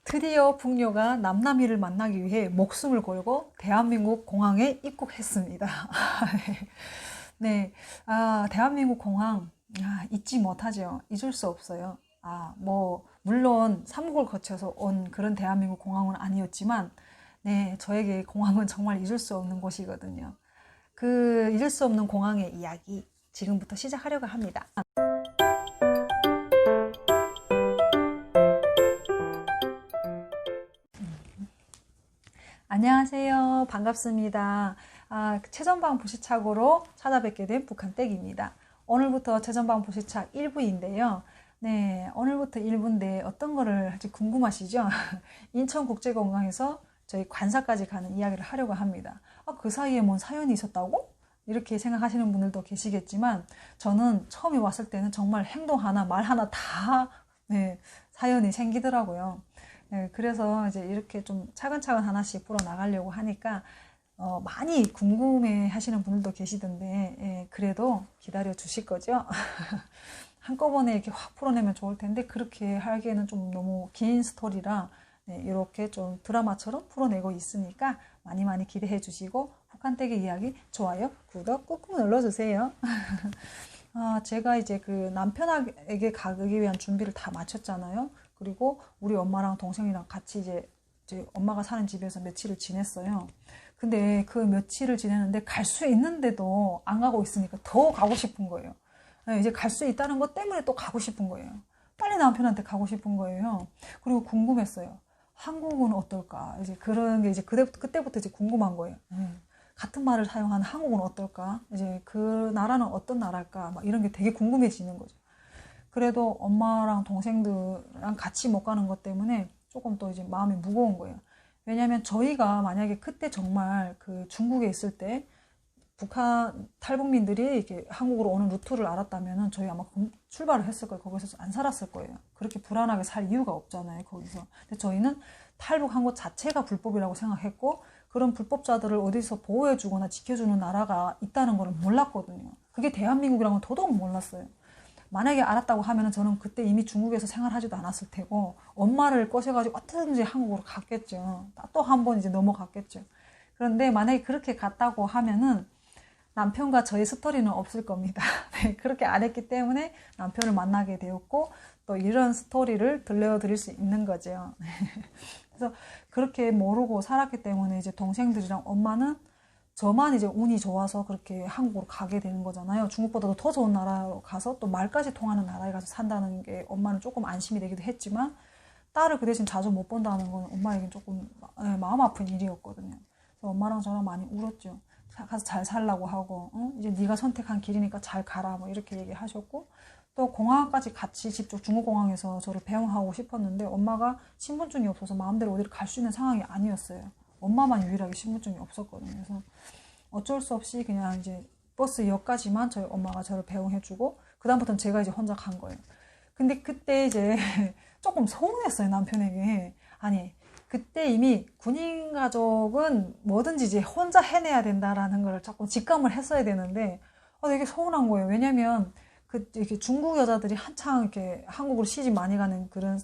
드디어 북녀가 남남이를 만나기 위해 목숨을 걸고 대한민국 공항에 입국했습니다. 네, 대한민국 공항, 잊지 못하죠. 잊을 수 없어요. 물론 삼국을 거쳐서 온 그런 대한민국 공항은 아니었지만, 네, 저에게 공항은 정말 잊을 수 없는 곳이거든요. 그 잊을 수 없는 공항의 이야기, 지금부터 시작하려고 합니다. 안녕하세요. 반갑습니다. 최전방 부시착으로 찾아뵙게 된 북한댁입니다. 오늘부터 최전방 부시착 1부인데요. 네, 오늘부터 1부인데 어떤 거를 할지 궁금하시죠? 인천국제공항에서 저희 관사까지 가는 이야기를 하려고 합니다. 그 사이에 뭔 사연이 있었다고? 이렇게 생각하시는 분들도 계시겠지만 저는 처음에 왔을 때는 정말 행동 하나, 말 하나 다 사연이 생기더라고요. 네, 그래서 이제 이렇게 좀 차근차근 하나씩 풀어 나가려고 하니까 많이 궁금해 하시는 분들도 계시던데 그래도 기다려 주실 거죠? 한꺼번에 이렇게 확 풀어내면 좋을 텐데 그렇게 하기에는 좀 너무 긴 스토리라 이렇게 좀 드라마처럼 풀어내고 있으니까 많이 기대해 주시고 북한댁의 이야기 좋아요, 구독 꾹꾹 눌러주세요. 제가 이제 그 남편에게 가기 위한 준비를 다 마쳤잖아요. 그리고 우리 엄마랑 동생이랑 같이 이제 엄마가 사는 집에서 며칠을 지냈어요. 근데 그 며칠을 지내는데 갈 수 있는데도 안 가고 있으니까 더 가고 싶은 거예요. 이제 갈 수 있다는 것 때문에 또 가고 싶은 거예요. 빨리 남편한테 가고 싶은 거예요. 그리고 궁금했어요. 한국은 어떨까? 이제 그런 게 이제 그때부터 이제 궁금한 거예요. 같은 말을 사용하는 한국은 어떨까? 이제 그 나라는 어떤 나라일까? 막 이런 게 되게 궁금해지는 거죠. 그래도 엄마랑 동생들랑 같이 못 가는 것 때문에 조금 또 이제 마음이 무거운 거예요. 왜냐면 저희가 만약에 그때 정말 그 중국에 있을 때 북한 탈북민들이 이렇게 한국으로 오는 루트를 알았다면은 저희 아마 출발을 했을 거예요. 거기서 안 살았을 거예요. 그렇게 불안하게 살 이유가 없잖아요, 거기서. 근데 저희는 탈북한 것 자체가 불법이라고 생각했고 그런 불법자들을 어디서 보호해주거나 지켜주는 나라가 있다는 걸 몰랐거든요. 그게 대한민국이라는 건 더더욱 몰랐어요. 만약에 알았다고 하면 저는 그때 이미 중국에서 생활하지도 않았을 테고 엄마를 꼬셔가지고 어떻게든지 한국으로 갔겠죠. 또 한 번 이제 넘어갔겠죠. 그런데 만약에 그렇게 갔다고 하면은 남편과 저의 스토리는 없을 겁니다. 네, 그렇게 안 했기 때문에 남편을 만나게 되었고 또 이런 스토리를 들려드릴 수 있는 거죠. 그래서 그렇게 모르고 살았기 때문에 이제 동생들이랑 엄마는 저만 이제 운이 좋아서 그렇게 한국으로 가게 되는 거잖아요. 중국보다도 더 좋은 나라로 가서 또 말까지 통하는 나라에 가서 산다는 게 엄마는 조금 안심이 되기도 했지만 딸을 그 대신 자주 못 본다는 건 엄마에겐 조금 마음 아픈 일이었거든요. 그래서 엄마랑 저랑 많이 울었죠. 가서 잘 살라고 하고 이제 네가 선택한 길이니까 잘 가라 뭐 이렇게 얘기하셨고 또 공항까지 같이 직접 중국공항에서 저를 배웅하고 싶었는데 엄마가 신분증이 없어서 마음대로 어디를 갈 수 있는 상황이 아니었어요. 엄마만 유일하게 신분증이 없었거든요. 그래서 어쩔 수 없이 그냥 이제 버스역까지만 저희 엄마가 저를 배웅해주고 그다음부터는 제가 이제 혼자 간 거예요. 근데 그때 이제 조금 서운했어요, 남편에게. 아니 그때 이미 군인 가족은 뭐든지 이제 혼자 해내야 된다라는 걸 조금 직감을 했어야 되는데 되게 서운한 거예요. 왜냐면 이렇게 중국 여자들이 한창 이렇게 한국으로 시집 많이 가는 그런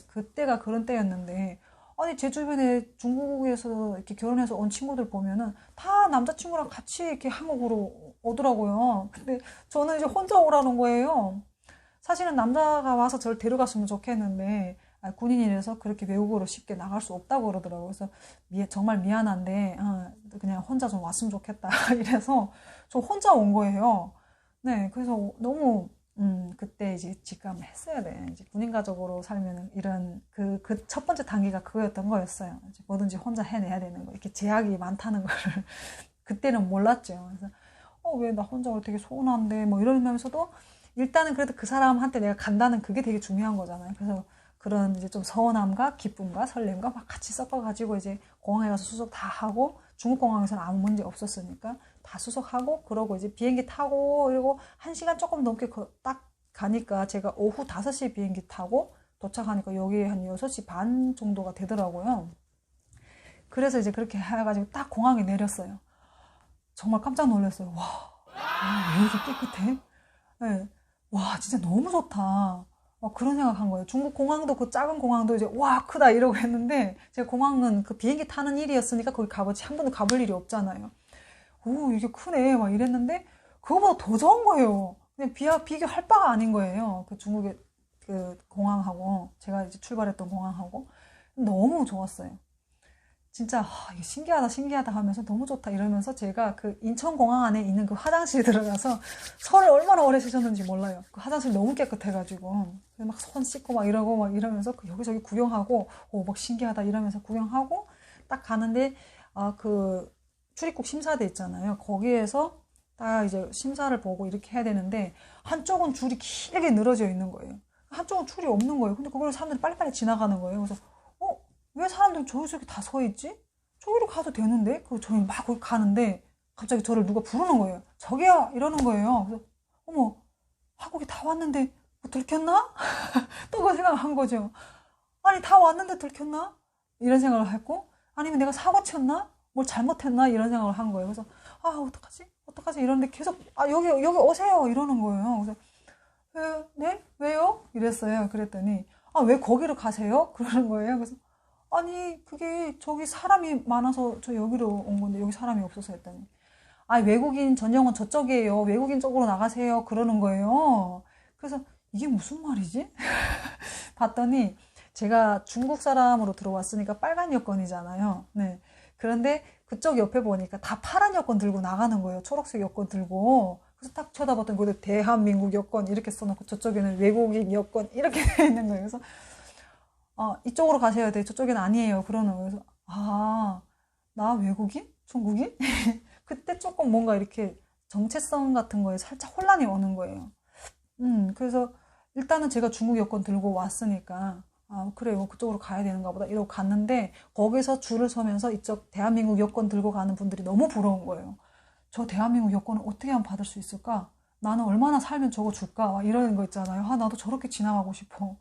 그때가 그런 때였는데 아니 제 주변에 중국에서 이렇게 결혼해서 온 친구들 보면은 다 남자친구랑 같이 이렇게 한국으로 오더라고요. 근데 저는 이제 혼자 오라는 거예요. 사실은 남자가 와서 저를 데려갔으면 좋겠는데 군인이라서 그렇게 외국으로 쉽게 나갈 수 없다고 그러더라고요. 그래서 정말 미안한데 그냥 혼자 좀 왔으면 좋겠다 이래서 저 혼자 온 거예요. 네, 그래서 너무 그때 이제 직감을 했어야 돼. 이제 군인 가족으로 살면 이런 그 첫 번째 단계가 그거였던 거였어요. 이제 뭐든지 혼자 해내야 되는 거, 이렇게 제약이 많다는 거를 그때는 몰랐죠. 그래서 왜 나 혼자 올 되게 서운한데 뭐 이러면서도 일단은 그래도 그 사람한테 내가 간다는 그게 되게 중요한 거잖아요. 그래서 그런 이제 좀 서운함과 기쁨과 설렘과 막 같이 섞어가지고 이제 공항에 가서 수속 다 하고 중국 공항에서는 아무 문제 없었으니까 다 수속하고 그러고 이제 비행기 타고 그리고 1시간 조금 넘게 딱 가니까 제가 오후 5시 비행기 타고 도착하니까 여기 한 6시 반 정도가 되더라고요. 그래서 이제 그렇게 해가지고 딱 공항에 내렸어요. 정말 깜짝 놀랐어요. 와, 왜 이렇게 깨끗해? 네. 와, 진짜 너무 좋다. 그런 생각한 거예요. 중국 공항도 그 작은 공항도 이제 와 크다 이러고 했는데 제가 공항은 그 비행기 타는 일이었으니까 거기 가보지 한 번도 가볼 일이 없잖아요. 오 이게 크네 막 이랬는데 그거보다 더 좋은 거예요. 그냥 비교할 바가 아닌 거예요. 그 중국의 그 공항하고 제가 이제 출발했던 공항하고 너무 좋았어요. 진짜 이게 신기하다 신기하다 하면서 너무 좋다 이러면서 제가 그 인천공항 안에 있는 그 화장실에 들어가서 손을 얼마나 오래 씻었는지 몰라요. 그 화장실 너무 깨끗해가지고 막 손 씻고 막 이러고 막 이러면서 그 여기저기 구경하고 막 신기하다 이러면서 구경하고 딱 가는데 그 출입국 심사대 있잖아요. 거기에서 딱 이제 심사를 보고 이렇게 해야 되는데 한쪽은 줄이 길게 늘어져 있는 거예요. 한쪽은 줄이 없는 거예요. 근데 그걸 사람들이 빨리빨리 지나가는 거예요. 그래서 왜 사람들이 저기 다 서 있지? 저기로 가도 되는데? 그리고 저희 막 거기 가는데 갑자기 저를 누가 부르는 거예요. 저기요! 이러는 거예요. 그래서 어머 한국에 다 왔는데 뭐 들켰나? 또 그 생각을 한 거죠. 아니 다 왔는데 들켰나? 이런 생각을 했고 아니면 내가 사고 쳤나? 뭘 잘못했나? 이런 생각을 한 거예요. 그래서 어떡하지? 어떡하지? 이러는데 계속 여기 오세요! 이러는 거예요. 그래서 네? 왜요? 이랬어요. 그랬더니 왜 거기로 가세요? 그러는 거예요. 그래서 아니 그게 저기 사람이 많아서 저 여기로 온 건데 여기 사람이 없어서 했더니 외국인 전용은 저쪽이에요. 외국인 쪽으로 나가세요. 그러는 거예요. 그래서 이게 무슨 말이지? 봤더니 제가 중국 사람으로 들어왔으니까 빨간 여권이잖아요. 네. 그런데 그쪽 옆에 보니까 다 파란 여권 들고 나가는 거예요. 초록색 여권 들고. 그래서 딱 쳐다봤더니 거기 대한민국 여권 이렇게 써놓고 저쪽에는 외국인 여권 이렇게 돼 있는 거예요. 그래서 이쪽으로 가셔야 돼. 저쪽엔 아니에요. 그러는 거예요. 그래서 나 외국인? 중국인? 그때 조금 뭔가 이렇게 정체성 같은 거에 살짝 혼란이 오는 거예요. 그래서 일단은 제가 중국 여권 들고 왔으니까 그래요. 그쪽으로 가야 되는가 보다 이러고 갔는데 거기서 줄을 서면서 이쪽 대한민국 여권 들고 가는 분들이 너무 부러운 거예요. 저 대한민국 여권을 어떻게 하면 받을 수 있을까? 나는 얼마나 살면 저거 줄까? 막 이러는 거 있잖아요. 나도 저렇게 지나가고 싶어.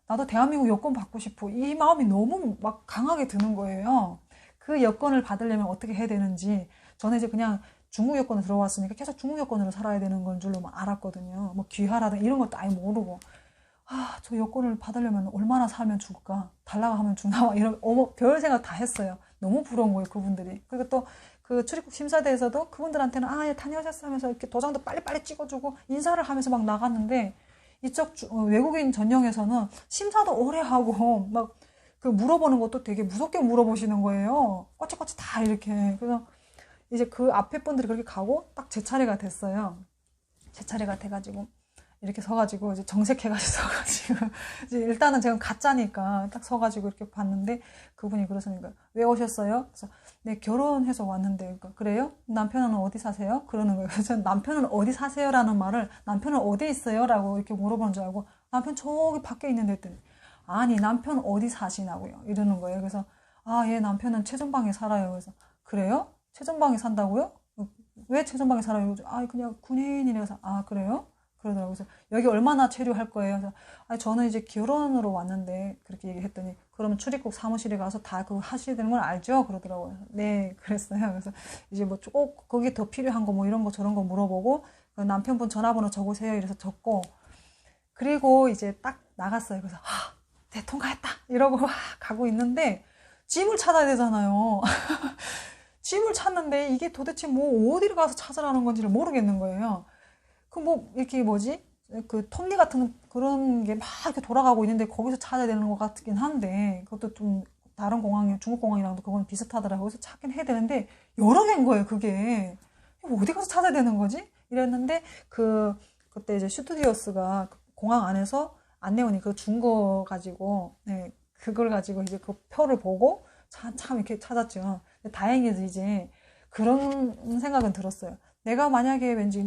나도 대한민국 여권 받고 싶어. 이 마음이 너무 막 강하게 드는 거예요. 그 여권을 받으려면 어떻게 해야 되는지. 저는 이제 그냥 중국 여권을 들어왔으니까 계속 중국 여권으로 살아야 되는 건 줄로 알았거든요. 뭐 귀하라든 이런 것도 아예 모르고. 저 여권을 받으려면 얼마나 살면 줄까? 달라고 하면 주나? 이런 별 생각 다 했어요. 너무 부러운 거예요, 그분들이. 그리고 또 그 출입국 심사대에서도 그분들한테는 예, 다녀오셨어 하면서 이렇게 도장도 빨리빨리 찍어주고 인사를 하면서 막 나갔는데 이쪽 외국인 전용에서는 심사도 오래 하고 막 그 물어보는 것도 되게 무섭게 물어보시는 거예요. 꼬치꼬치 다 이렇게. 그래서 이제 그 앞에 분들이 그렇게 가고 딱 제 차례가 됐어요. 제 차례가 돼가지고 이렇게 서가지고 이제 정색해가지고 서가지고 이제 일단은 제가 가짜니까 딱 서가지고 이렇게 봤는데 그분이 그러시니까 왜 오셨어요? 그래서 네 결혼해서 왔는데 그러니까 그래요? 남편은 어디 사세요? 그러는 거예요. 그래서 남편은 어디 사세요라는 말을 남편은 어디 있어요? 라고 이렇게 물어보는 줄 알고 남편 저기 밖에 있는데 했더니 아니 남편 어디 사시냐고요? 이러는 거예요. 그래서 예 남편은 최전방에 살아요. 그래서 그래요? 최전방에 산다고요? 왜 최전방에 살아요? 그냥 군인이라서 그래요? 그러더라고요. 그래서 여기 얼마나 체류할 거예요? 그래서 저는 이제 결혼으로 왔는데 그렇게 얘기했더니 그러면 출입국 사무실에 가서 다 그거 하셔야 되는 걸 알죠? 그러더라고요. 네, 그랬어요. 그래서 이제 뭐 꼭 거기 더 필요한 거 뭐 이런 거 저런 거 물어보고 남편분 전화번호 적으세요. 이래서 적고 그리고 이제 딱 나갔어요. 그래서 네, 통과했다 이러고 가고 있는데 짐을 찾아야 되잖아요. 짐을 찾는데 이게 도대체 뭐 어디를 가서 찾으라는 건지를 모르겠는 거예요. 이렇게 그 톱니 같은 그런 게 막 이렇게 돌아가고 있는데 거기서 찾아야 되는 것 같긴 한데 그것도 좀 다른 중국 공항이랑도 그건 비슷하더라고요. 그래서 찾긴 해야 되는데 여러 개인 거예요, 그게. 어디 가서 찾아야 되는 거지? 이랬는데 그때 이제 슈투디오스가 공항 안에서 안내원이 그거 준 거 가지고 네, 그걸 가지고 이제 그 표를 보고 참 이렇게 찾았죠. 다행히도 이제 그런 생각은 들었어요. 내가 만약에 왠지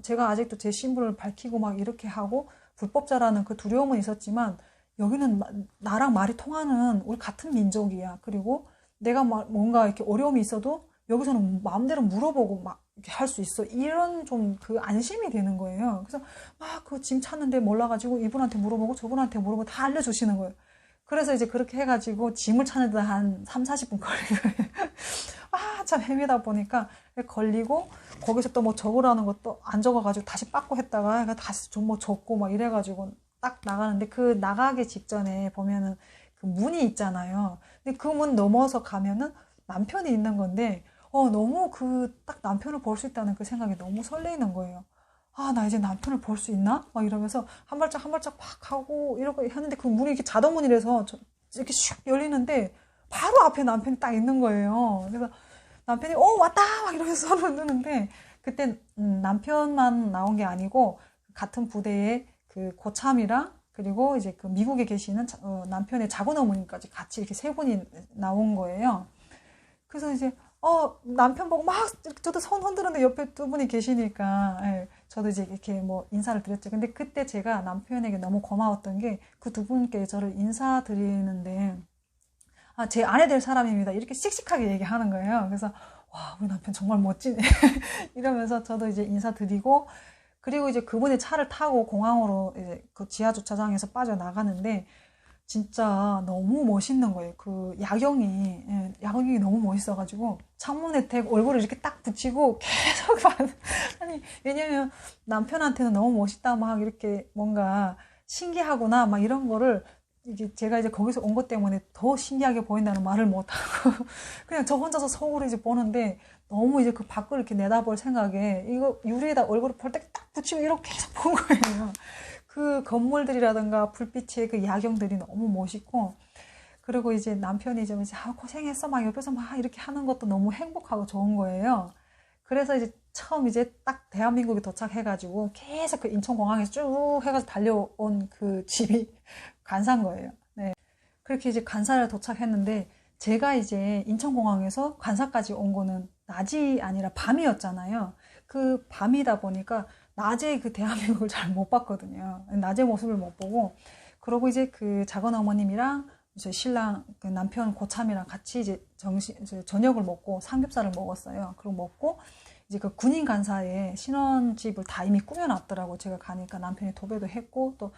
제가 아직도 제 신분을 밝히고 막 이렇게 하고 불법자라는 그 두려움은 있었지만 여기는 나랑 말이 통하는 우리 같은 민족이야. 그리고 내가 뭔가 이렇게 어려움이 있어도 여기서는 마음대로 물어보고 막 이렇게 할 수 있어. 이런 좀 그 안심이 되는 거예요. 그래서 막 그 짐 찾는데 몰라가지고 이분한테 물어보고 저분한테 물어보고 다 알려주시는 거예요. 그래서 이제 그렇게 해가지고 짐을 찾는데 한 3-40분 걸리고요. 참 헤매다 보니까 걸리고 거기서 또 뭐 적으라는 것도 안 적어가지고 다시 빠꾸 했다가 다시 좀 뭐 적고 막 이래가지고 딱 나가는데 그 나가기 직전에 보면은 그 문이 있잖아요. 근데 그 문 넘어서 가면은 남편이 있는 건데, 너무 딱 남편을 볼 수 있다는 그 생각이 너무 설레이는 거예요. 아, 나 이제 남편을 볼 수 있나? 막 이러면서 한 발짝 한 발짝 막 하고 이러고 했는데 그 문이 이렇게 자동문이라서 이렇게 슉 열리는데 바로 앞에 남편이 딱 있는 거예요. 그래서 남편이 왔다 막 이러면서 손을 드는데 그때 남편만 나온 게 아니고 같은 부대에 그 고참이랑 그리고 이제 그 미국에 계시는 남편의 작은 어머님까지 같이 이렇게 세 분이 나온 거예요. 그래서 이제 남편 보고 막 저도 손 흔들었는데 옆에 두 분이 계시니까 저도 이제 이렇게 뭐 인사를 드렸죠. 근데 그때 제가 남편에게 너무 고마웠던 게 그 두 분께 저를 인사드리는데 제 아내 될 사람입니다. 이렇게 씩씩하게 얘기하는 거예요. 그래서 와, 우리 남편 정말 멋지네. 이러면서 저도 이제 인사드리고 그리고 이제 그분의 차를 타고 공항으로 이제 그 지하 주차장에서 빠져나가는데 진짜 너무 멋있는 거예요. 그 야경이 너무 멋있어가지고 창문에 대고 얼굴을 이렇게 딱 붙이고 계속 아니 왜냐면 남편한테는 너무 멋있다 막 이렇게 뭔가 신기하구나 막 이런 거를 이게 제가 이제 거기서 온 것 때문에 더 신기하게 보인다는 말을 못하고 그냥 저 혼자서 서울을 이제 보는데 너무 이제 그 밖을 이렇게 내다볼 생각에 이거 유리에다 얼굴을 볼 때 딱 붙이고 이렇게 계속 본 거예요. 그 건물들이라든가 불빛의 그 야경들이 너무 멋있고 그리고 이제 남편이 좀 이제 고생했어 막 옆에서 막 이렇게 하는 것도 너무 행복하고 좋은 거예요. 그래서 이제 처음 이제 딱 대한민국에 도착해가지고 계속 그 인천공항에서 쭉 해가지고 달려온 그 집이 간사인 거예요. 네. 그렇게 이제 간사를 도착했는데 제가 이제 인천공항에서 간사까지 온 거는 낮이 아니라 밤이었잖아요. 그 밤이다 보니까 낮에 그 대한민국을 잘 못 봤거든요. 낮의 모습을 못 보고 그러고 이제 그 작은 어머님이랑 저 신랑 그 남편 고참이랑 같이 이제 저녁을 먹고 삼겹살을 먹었어요. 그리고 먹고 이제 그 군인 간사의 신혼집을 다 이미 꾸며놨더라고. 제가 가니까 남편이 도배도 했고 또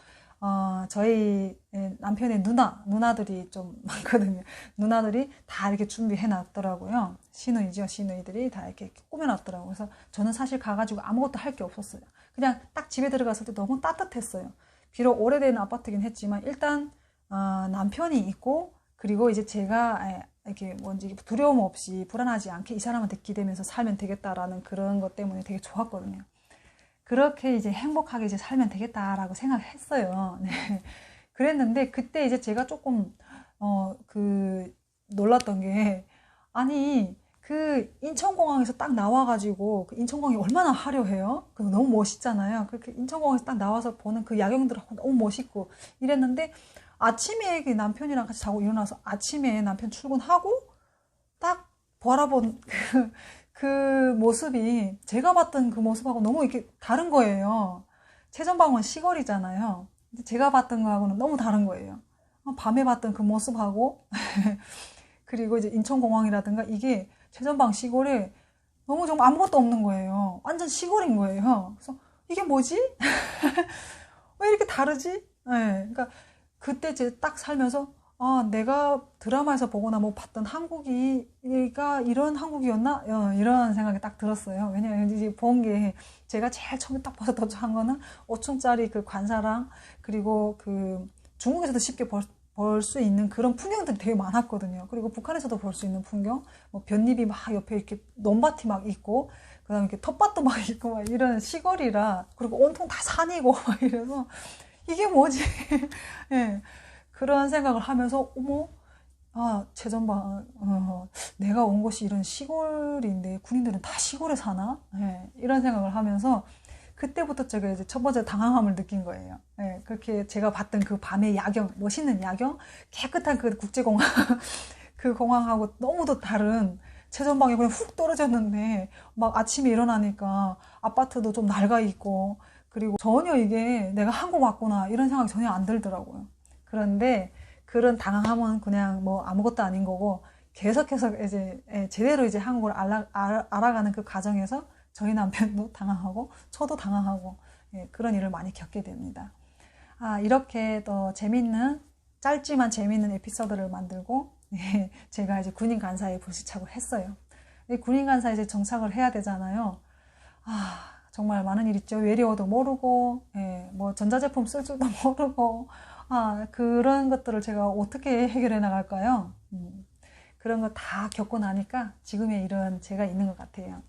저희 남편의 누나들이 좀 많거든요. 누나들이 다 이렇게 준비해 놨더라고요. 시누이죠. 시누이들이 다 이렇게 꾸며 놨더라고요. 그래서 저는 사실 가가지고 아무것도 할 게 없었어요. 그냥 딱 집에 들어갔을 때 너무 따뜻했어요. 비록 오래된 아파트긴 했지만 일단 남편이 있고 그리고 이제 제가 이렇게 뭔지 두려움 없이 불안하지 않게 이 사람한테 기대면서 살면 되겠다라는 그런 것 때문에 되게 좋았거든요. 그렇게 이제 행복하게 이제 살면 되겠다라고 생각했어요. 네. 그랬는데 그때 이제 제가 조금 놀랐던 게 아니 그 인천공항에서 딱 나와가지고 그 인천공항이 얼마나 화려해요? 너무 멋있잖아요. 그렇게 인천공항에서 딱 나와서 보는 그 야경들하고 너무 멋있고 이랬는데 아침에 그 남편이랑 같이 자고 일어나서 아침에 남편 출근하고 딱 바라본 그 모습이 제가 봤던 그 모습하고 너무 이렇게 다른 거예요. 최전방은 시골이잖아요. 제가 봤던 거하고는 너무 다른 거예요. 밤에 봤던 그 모습하고 그리고 이제 인천공항이라든가 이게 최전방 시골에 너무 좀 아무것도 없는 거예요. 완전 시골인 거예요. 그래서 이게 뭐지? 왜 이렇게 다르지? 네, 그러니까 그때 제가 딱 살면서 내가 드라마에서 보거나 뭐 봤던 한국이가 이런 한국이었나? 이런 생각이 딱 들었어요. 왜냐면 이제 본 게 제가 제일 처음에 딱 봐서 도착한 거는 5층짜리 그 관사랑 그리고 그 중국에서도 쉽게 볼 수 있는 그런 풍경들이 되게 많았거든요. 그리고 북한에서도 볼 수 있는 풍경, 뭐 볏잎이 막 옆에 이렇게 논밭이 막 있고, 그 다음에 이렇게 텃밭도 막 있고, 막 이런 시골이라, 그리고 온통 다 산이고, 막 이래서, 이게 뭐지? 예. 그런 생각을 하면서, 어머, 최전방, 내가 온 곳이 이런 시골인데, 군인들은 다 시골에 사나? 예. 이런 생각을 하면서, 그때부터 제가 이제 첫 번째 당황함을 느낀 거예요. 예, 그렇게 제가 봤던 그 밤의 야경, 멋있는 야경, 깨끗한 그 국제공항, 그 공항하고 너무도 다른 최전방에 그냥 훅 떨어졌는데, 막 아침에 일어나니까 아파트도 좀 낡아 있고, 그리고 전혀 이게 내가 한국 왔구나, 이런 생각이 전혀 안 들더라고요. 그런데 그런 당황함은 그냥 뭐 아무것도 아닌 거고, 계속해서 이제 제대로 이제 한국을 알아가는 그 과정에서 저희 남편도 당황하고 저도 당황하고 그런 일을 많이 겪게 됩니다. 이렇게 또 재밌는 짧지만 재밌는 에피소드를 만들고 제가 이제 군인 간사에 불시착을 했어요. 군인 간사에 이제 정착을 해야 되잖아요. 정말 많은 일 있죠. 외래어도 모르고, 예, 뭐 전자제품 쓸 줄도 모르고, 그런 것들을 제가 어떻게 해결해 나갈까요? 그런 거 다 겪고 나니까 지금의 이런 제가 있는 것 같아요.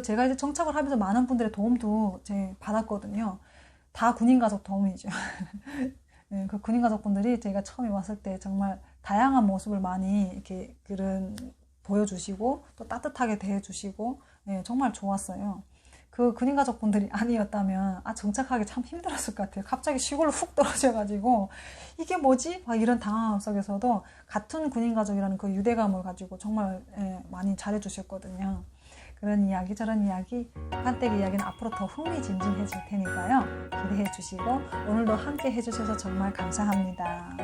제가 이제 정착을 하면서 많은 분들의 도움도 받았거든요. 다 군인 가족 도움이죠. 네, 그 군인 가족분들이 제가 처음에 왔을 때 정말 다양한 모습을 많이 이렇게 보여주시고 또 따뜻하게 대해주시고, 네, 정말 좋았어요. 그 군인 가족분들이 아니었다면 정착하기 참 힘들었을 것 같아요. 갑자기 시골로 훅 떨어져가지고 이게 뭐지? 막 이런 당황함 속에서도 같은 군인 가족이라는 그 유대감을 가지고 정말 많이 잘해주셨거든요. 그런 이야기 저런 이야기 북한댁 이야기는 앞으로 더 흥미진진해질 테니까요. 기대해 주시고 오늘도 함께 해주셔서 정말 감사합니다.